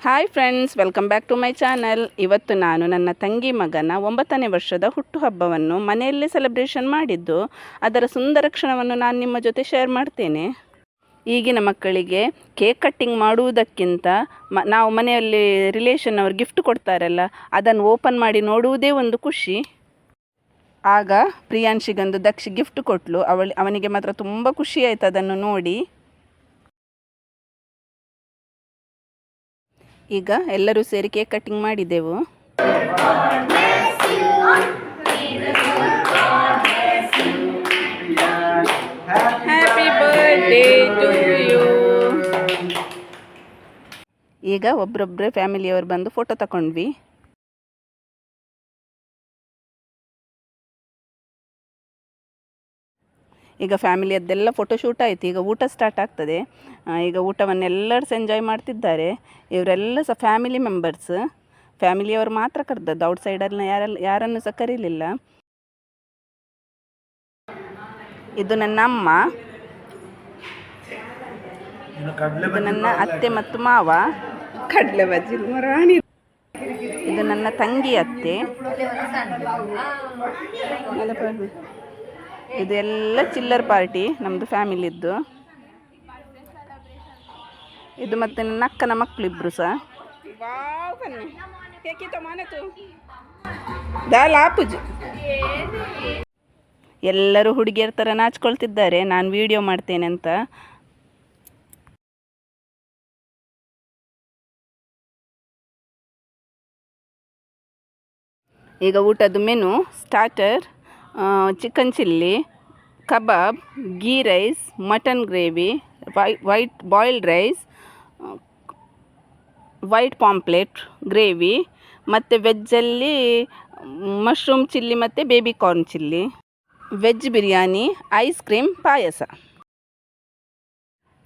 Hi friends, welcome back to my channel. ಇವತ್ತು ನಾನು ನನ್ನ ತಂಗಿ ಮಗನ 9ನೇ ವರ್ಷದ ಹುಟ್ಟುಹಬ್ಬವನ್ನು ಮನೆಯಲ್ಲೇ ಸೆಲೆಬ್ರೇಷನ್ ಮಾಡಿದ್ದು, ಅದರ ಸುಂದರ ಕ್ಷಣವನ್ನು ನಾನು ನಿಮ್ಮ ಜೊತೆ ಶೇರ್ ಮಾಡ್ತೇನೆ. ಈಗಿನ ಮಕ್ಕಳಿಗೆ ಕೇಕ್ ಕಟ್ಟಿಂಗ್ ಮಾಡುವುದಕ್ಕಿಂತ ನಾವು ಮನೆಯಲ್ಲಿ ರಿಲೇಷನ್ ಅವರು ಗಿಫ್ಟ್ ಕೊಡ್ತಾರಲ್ಲ, ಅದನ್ನು ಓಪನ್ ಮಾಡಿ ನೋಡುವುದೇ ಒಂದು ಖುಷಿ. ಆಗ ಪ್ರಿಯಾಂಶಿಗಂದು ದಕ್ಷಿ ಗಿಫ್ಟ್ ಕೊಟ್ಟಳು. ಅವನಿಗೆ ಮಾತ್ರ ತುಂಬ ಖುಷಿ ಆಯಿತು ಅದನ್ನು ನೋಡಿ. ಈಗ ಎಲ್ಲರೂ ಸೇರಿ ಕೇಕ್ ಕಟ್ಟಿಂಗ್ ಮಾಡಿದೆವು. Happy birthday to you. ಈಗ ಒಬ್ಬರೊಬ್ಬರೇ ಫ್ಯಾಮಿಲಿಯವರು ಬಂದು ಫೋಟೋ ತಗೊಂಡ್ವಿ. ಈಗ ಫ್ಯಾಮಿಲಿಯದ್ದೆಲ್ಲ ಫೋಟೋಶೂಟ್ ಆಯಿತು. ಈಗ ಊಟ ಸ್ಟಾರ್ಟ್ ಆಗ್ತದೆ. ಈಗ ಊಟವನ್ನೆಲ್ಲರೂ ಎಂಜಾಯ್ ಮಾಡ್ತಿದ್ದಾರೆ. ಇವರೆಲ್ಲ ಸಹ ಫ್ಯಾಮಿಲಿ ಮೆಂಬರ್ಸ್. ಫ್ಯಾಮಿಲಿಯವರು ಮಾತ್ರ ಕರೆದದ್ದು, ಔಟ್ಸೈಡರ್ನ ಯಾರನ್ನು ಸಹ ಕರೀಲಿಲ್ಲ. ಇದು ನನ್ನ ಅಮ್ಮ, ಇದು ನನ್ನ ಅತ್ತೆ ಮತ್ತು ಮಾವ. ಕಡಲೆ ಬಜ್ಜಿ ರಾಣಿ. ಇದು ನನ್ನ ತಂಗಿ ಅತ್ತೆ. ಇದು ಎಲ್ಲ ಚಿಲ್ಲರ್ ಪಾರ್ಟಿ ನಮ್ಮದು ಫ್ಯಾಮಿಲಿದ್ದು. ಇದು ಮತ್ತು ನನ್ನ ಅಕ್ಕನ ಮಕ್ಕಳಿಬ್ಬರು ಸಹ. ಎಲ್ಲರೂ ಹುಡುಗಿಯರ ಥರ ನಾಚ್ಕೊಳ್ತಿದ್ದಾರೆ ನಾನು ವಿಡಿಯೋ ಮಾಡ್ತೇನೆ ಅಂತ. ಈಗ ಊಟದ menu: starter chicken chilli, kebab, ghee rice, mutton gravy, white boiled rice, white pomfret gravy, ಮತ್ತು ವೆಜ್ಜಲ್ಲಿ ಮಶ್ರೂಮ್ ಚಿಲ್ಲಿ ಮತ್ತು baby corn chilli, veg biryani, ice cream, ಪಾಯಸ.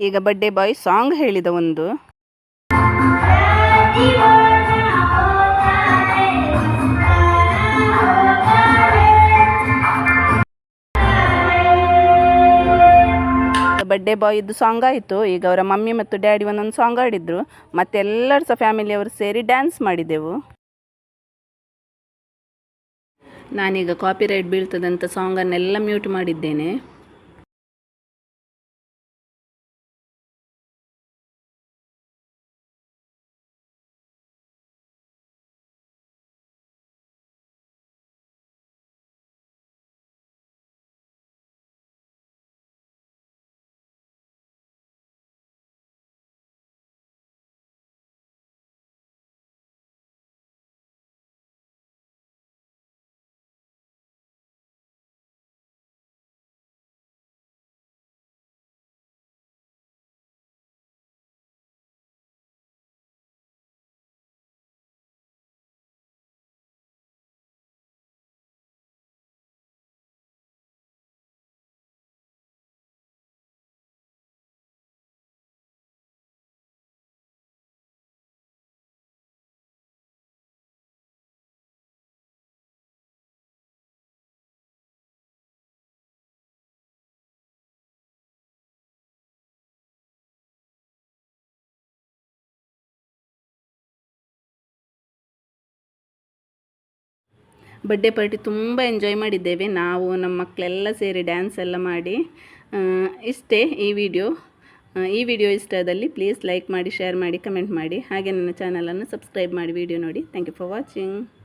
ಈಗ ಬರ್ಡೇ ಬಾಯ್ ಸಾಂಗ್ ಹೇಳಿದ ಒಂದು. ಬರ್ಡೇ ಬಾಯ್ ಇದು ಸಾಂಗ್ ಆಯಿತು. ಈಗ ಅವರ ಮಮ್ಮಿ ಮತ್ತು ಡ್ಯಾಡಿ ಒಂದೊಂದು ಸಾಂಗ್ ಆಡಿದರು. ಮತ್ತು ಎಲ್ಲರೂ ಸಹ ಫ್ಯಾಮಿಲಿಯವರು ಸೇರಿ ಡ್ಯಾನ್ಸ್ ಮಾಡಿದೆವು. ನಾನೀಗ ಕಾಪಿರೈಟ್ ಬೀಳ್ತದಂತ ಸಾಂಗನ್ನೆಲ್ಲ ಮ್ಯೂಟ್ ಮಾಡಿದ್ದೇನೆ. ಬರ್ಡೇ ಪಾರ್ಟಿ ತುಂಬ ಎಂಜಾಯ್ ಮಾಡಿದ್ದೇವೆ ನಾವು, ನಮ್ಮ ಮಕ್ಕಳೆಲ್ಲ ಸೇರಿ ಡ್ಯಾನ್ಸ್ ಎಲ್ಲ ಮಾಡಿ. ಇಷ್ಟೇ ಈ ವಿಡಿಯೋ ಇಷ್ಟದಲ್ಲಿ ಪ್ಲೀಸ್ ಲೈಕ್ ಮಾಡಿ, ಶೇರ್ ಮಾಡಿ, ಕಮೆಂಟ್ ಮಾಡಿ. ಹಾಗೆ ನನ್ನ ಚಾನಲನ್ನು ಸಬ್ಸ್ಕ್ರೈಬ್ ಮಾಡಿ ವಿಡಿಯೋ ನೋಡಿ. Thank you for watching.